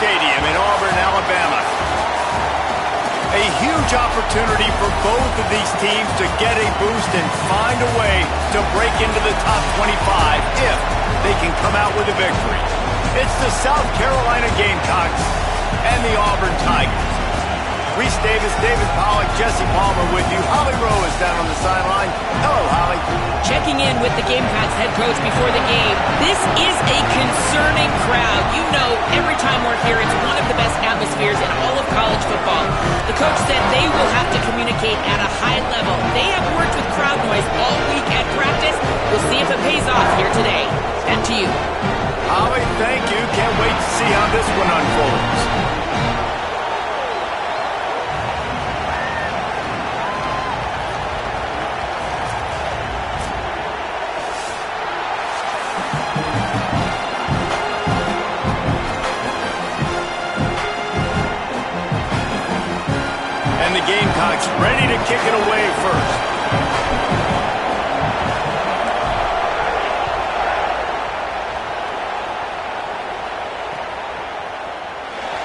Stadium in Auburn, Alabama. A huge opportunity for both of these teams to get a boost and find a way to break into the top 25 if they can come out with a victory. It's the South Carolina Gamecocks and the Auburn Tigers. Reese Davis, David Pollack, Jesse Palmer with you. Holly Rowe is down on the sideline. Hello, Holly. Checking in with the Gamecocks head coach before the game. This is a concerning crowd. You know, every time we're here, it's one of the best atmospheres in all of college football. The coach said they will have to communicate at a high level. They have worked with crowd noise all week at practice. We'll see if it pays off here today. Back to you. Holly, thank you. Can't wait to see how this one unfolds. And the Gamecocks ready to kick it away first.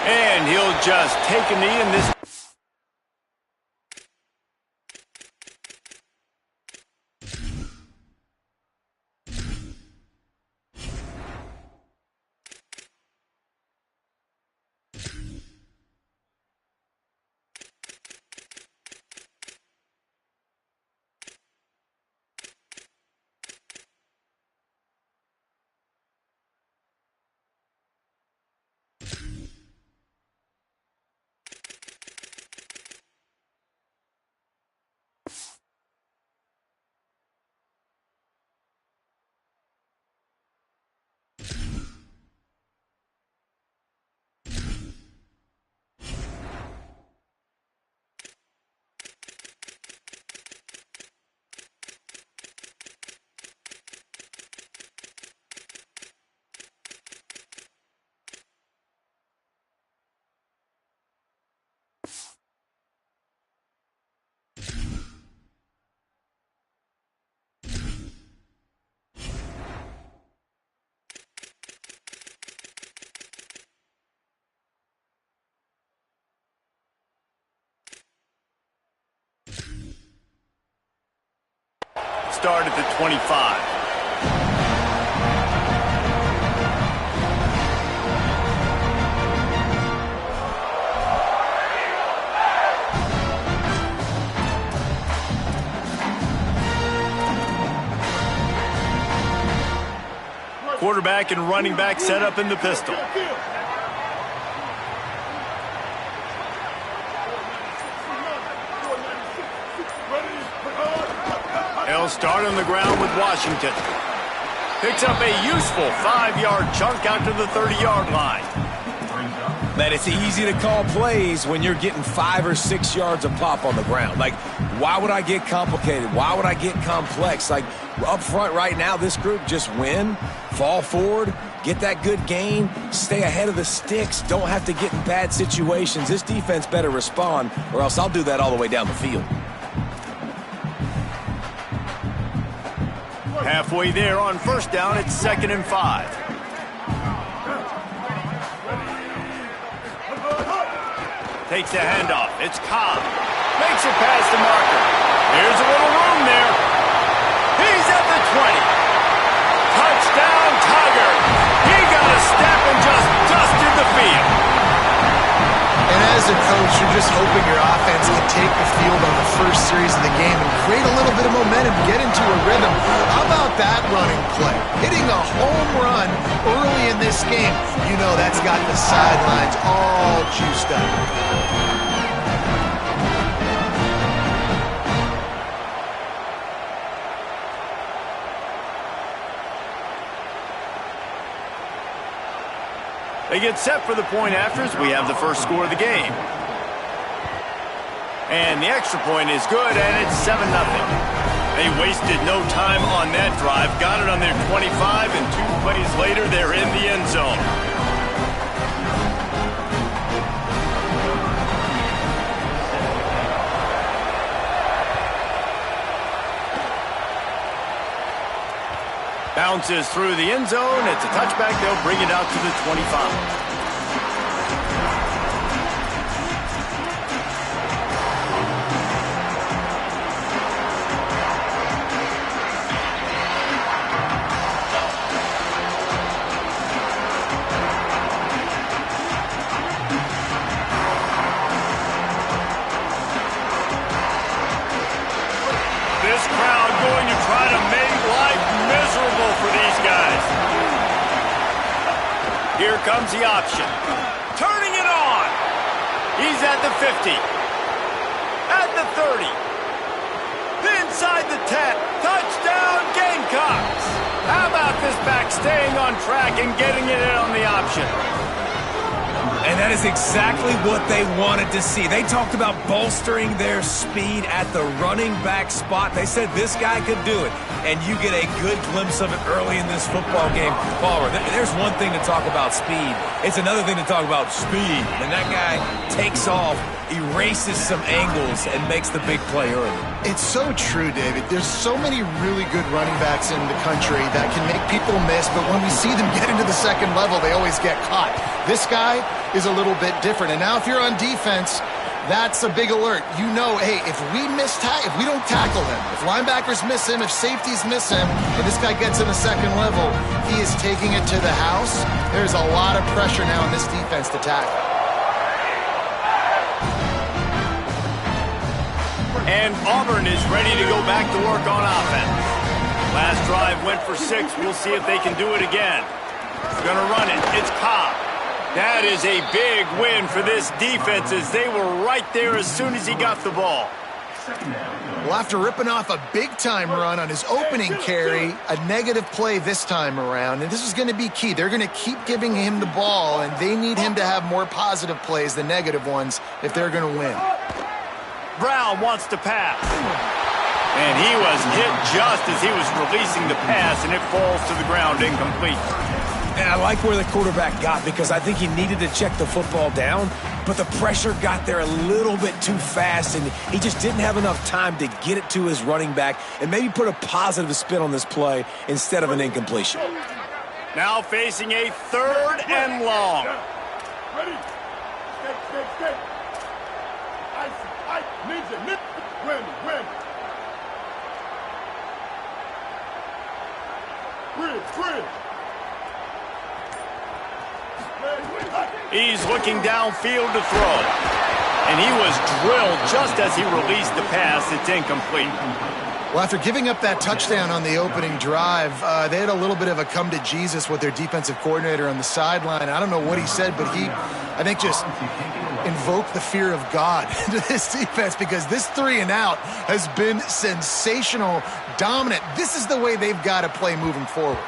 And he'll just take a knee in this. Start at the 25. Quarterback and running back set up in the pistol. He'll start on the ground with Washington. Picks up a useful 5-yard chunk out to the 30-yard line. Man, it's easy to call plays when you're getting 5 or 6 yards a pop on the ground. Like, why would I get complicated? Why would I get complex? Like, up front right now, this group just win, fall forward, get that good gain, stay ahead of the sticks, don't have to get in bad situations. This defense better respond, or else I'll do that all the way down the field. Halfway there on first down, it's 2nd and 5. Takes the handoff. It's Cobb. Makes it past the marker. Here's a little room there. He's at the 20. Touchdown, Tiger. He got a step and just dusted the field. And as a coach, you're just hoping your offense can take the field on the first series of the game and create a little bit of momentum, get into a rhythm. How about that running play? Hitting a home run early in this game. You know that's got the sidelines all juiced up. They get set for the point afters. We have the first score of the game. And the extra point is good, and it's 7-0. They wasted no time on that drive. Got it on their 25, and 2 plays later, they're in the end zone. Bounces through the end zone. It's a touchback. They'll bring it out to the 25. going to try to make life miserable for these guys. Here comes the option. Turning it on. He's at the 50. At the 30. Inside the 10. Touchdown, Gamecocks. How about this back staying on track and getting it in on the option? And that is exactly what they wanted to see. They talked about bolstering their speed at the running back spot. They said this guy could do it. And you get a good glimpse of it early in this football game. Palmer, there's one thing to talk about speed. It's another thing to talk about speed. And that guy takes off, erases some angles, and makes the big play early. It's so true, David. There's so many really good running backs in the country that can make people miss, but when we see them get into the second level, they always get caught. This guy is a little bit different. And now if you're on defense, that's a big alert. You know, hey, if we don't tackle him, if linebackers miss him, if safeties miss him, and this guy gets in the second level, he is taking it to the house. There's a lot of pressure now on this defense to tackle. And Auburn is ready to go back to work on offense. Last drive went for 6. We'll see if they can do it again. He's going to run it. It's Cobb. That is a big win for this defense as they were right there as soon as he got the ball. Well, after ripping off a big-time run on his opening carry, a negative play this time around, and this is going to be key. They're going to keep giving him the ball, and they need him to have more positive plays than negative ones if they're going to win. Brown wants to pass. And he was hit just as he was releasing the pass, and it falls to the ground incomplete. And I like where the quarterback got because I think he needed to check the football down, but the pressure got there a little bit too fast, and he just didn't have enough time to get it to his running back and maybe put a positive spin on this play instead of an incompletion. Now facing a 3rd and long. Ready? Stay. Ice, ninja, win. Bridge. He's looking downfield to throw. And he was drilled just as he released the pass. It's incomplete. Well, after giving up that touchdown on the opening drive, they had a little bit of a come to Jesus with their defensive coordinator on the sideline. I don't know what he said, but he, I think, just invoked the fear of God into this defense because this 3 and out has been sensational, dominant. This is the way they've got to play moving forward.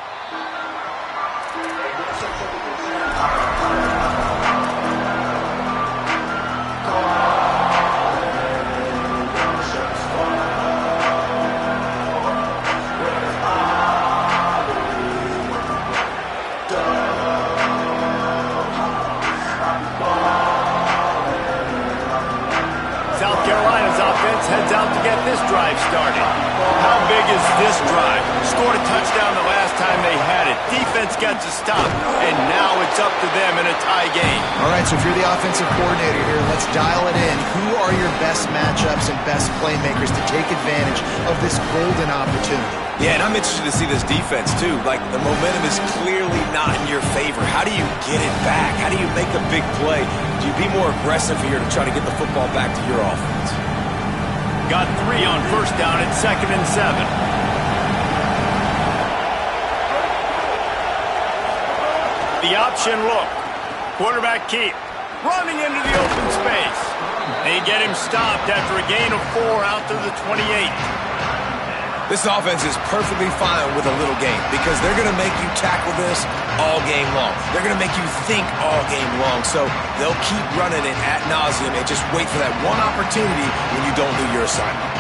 Heads out to get this drive started. How big is this drive? Scored a touchdown the last time they had it. Defense gets a stop, and now it's up to them in a tie game. All right, so if you're the offensive coordinator here, let's dial it in. Who are your best matchups and best playmakers to take advantage of this golden opportunity? Yeah, and I'm interested to see this defense, too. Like, the momentum is clearly not in your favor. How do you get it back? How do you make the big play? Do you be more aggressive here to try to get the football back to your offense? Got 3 on first down at 2nd and 7. The option look. Quarterback keep. Running into the open space. They get him stopped after a gain of 4 out to the 28. This offense is perfectly fine with a little game because they're going to make you tackle this all game long. They're going to make you think all game long. So they'll keep running it ad nauseum and just wait for that one opportunity when you don't do your assignment.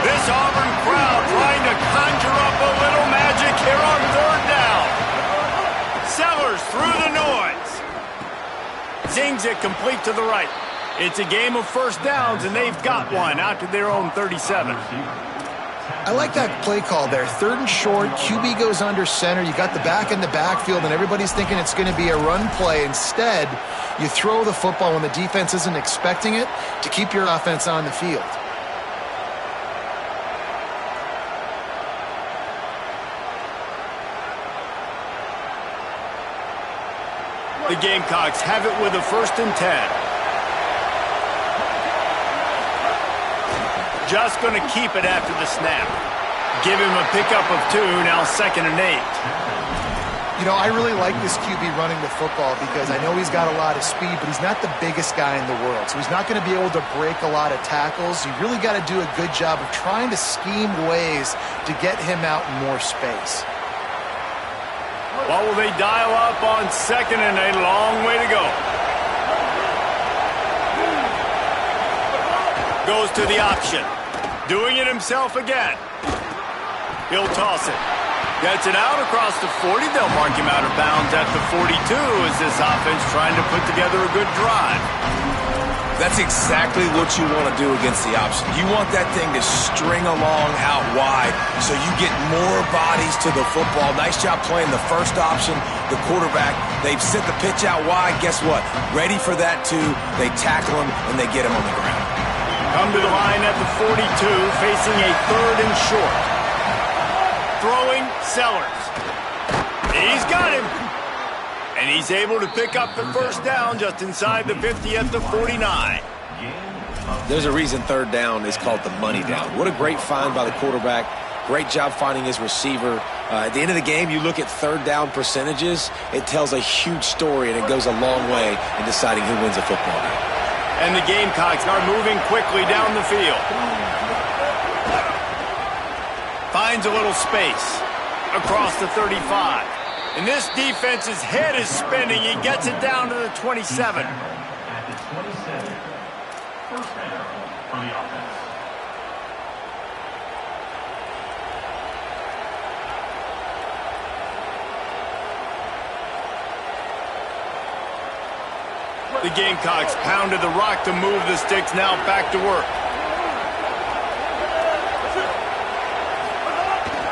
This Auburn crowd trying to conjure up a little magic here on 3rd down. Sellers through the noise. Zings it complete to the right. It's a game of first downs, and they've got one out to their own 37. I like that play call there. 3rd and short, QB goes under center. You got the back in the backfield, and everybody's thinking it's going to be a run play. Instead, you throw the football when the defense isn't expecting it to keep your offense on the field. The Gamecocks have it with a 1st and 10. Just going to keep it after the snap. Give him a pickup of 2, now 2nd and 8. You know, I really like this QB running the football because I know he's got a lot of speed, but he's not the biggest guy in the world. So he's not going to be able to break a lot of tackles. You really got to do a good job of trying to scheme ways to get him out in more space. What will they dial up on 2nd and 8? Long way to go. Goes to the option. Doing it himself again. He'll toss it. Gets it out across the 40. They'll mark him out of bounds at the 42 as this offense trying to put together a good drive. That's exactly what you want to do against the option. You want that thing to string along out wide so you get more bodies to the football. Nice job playing the first option, the quarterback. They've sent the pitch out wide. Guess what? Ready for that too. They tackle him and they get him on the ground. Come to the line at the 42, facing a 3rd and short. Throwing Sellers. He's got him. And he's able to pick up the 1st down just inside the 50 at the 49. There's a reason 3rd down is called the money down. What a great find by the quarterback. Great job finding his receiver. At the end of the game, you look at 3rd down percentages. It tells a huge story, and it goes a long way in deciding who wins a football game. And the Gamecocks are moving quickly down the field. Finds a little space across the 35. And this defense's head is spinning. He gets it down to the 27. At the 27, 1st down for the offense. The Gamecocks pounded the rock to move the sticks. Now back to work.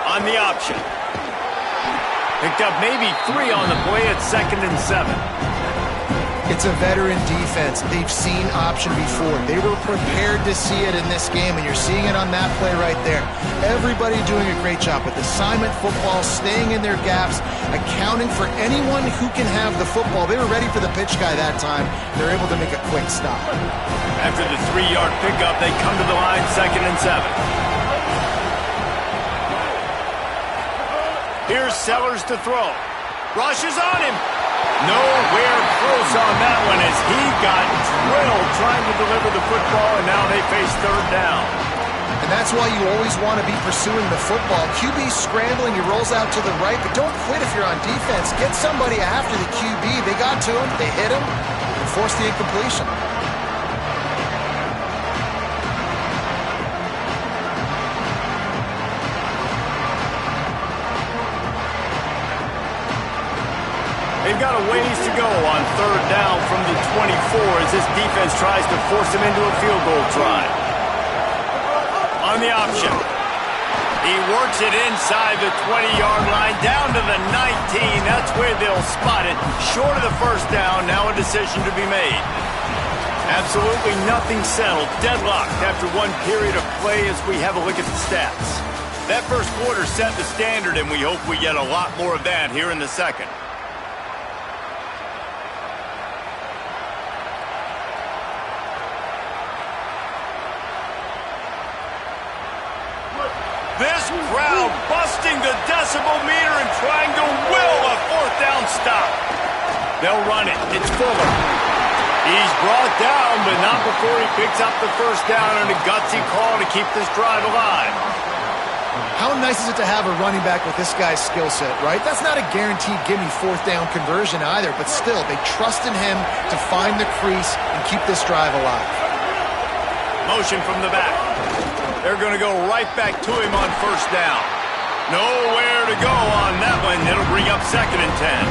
On the option. Picked up maybe 3 on the play at 2nd and 7. It's a veteran defense. They've seen option before. They were prepared to see it in this game, and you're seeing it on that play right there. Everybody doing a great job with assignment football, staying in their gaps, accounting for anyone who can have the football. They were ready for the pitch guy that time. They're able to make a quick stop. After the 3-yard pickup, they come to the line 2nd and 7. Here's Sellers to throw. Rushes on him. Nowhere close on that one as he got drilled trying to deliver the football, and now they face 3rd down. And that's why you always want to be pursuing the football. QB scrambling, he rolls out to the right, but don't quit if you're on defense. Get somebody after the QB. They got to him, they hit him, and forced the incompletion. They've got a ways to go on 3rd down from the 24 as this defense tries to force him into a field goal try. On the option. He works it inside the 20-yard line down to the 19. That's where they'll spot it. Short of the 1st down, now a decision to be made. Absolutely nothing settled. Deadlocked after one period of play as we have a look at the stats. That first quarter set the standard, and we hope we get a lot more of that here in the second. This crowd busting the decibel meter and trying to will a 4th down stop. They'll run it. It's Fuller. He's brought down, but not before he picks up the 1st down and a gutsy call to keep this drive alive. How nice is it to have a running back with this guy's skill set, right? That's not a guaranteed gimme 4th down conversion either, but still, they trust in him to find the crease and keep this drive alive. Motion from the back. They're going to go right back to him on 1st down. Nowhere to go on that one. It'll bring up 2nd and 10.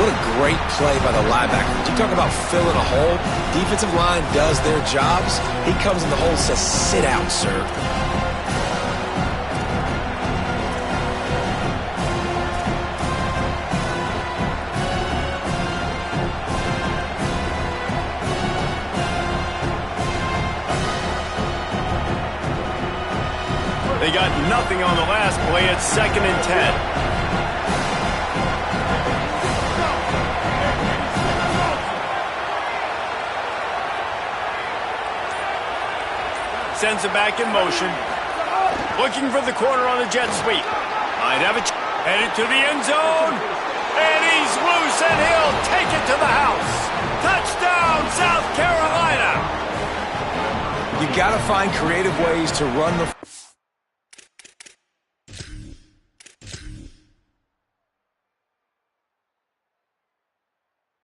What a great play by the linebacker. You talk about filling a hole. Defensive line does their jobs. He comes in the hole and says, sit out, sir. They got nothing on the last play at 2nd and 10. sends it back in motion. Looking for the corner on the jet sweep. Might have it headed to the end zone. And he's loose, and he'll take it to the house. Touchdown, South Carolina. You got to find creative ways to run the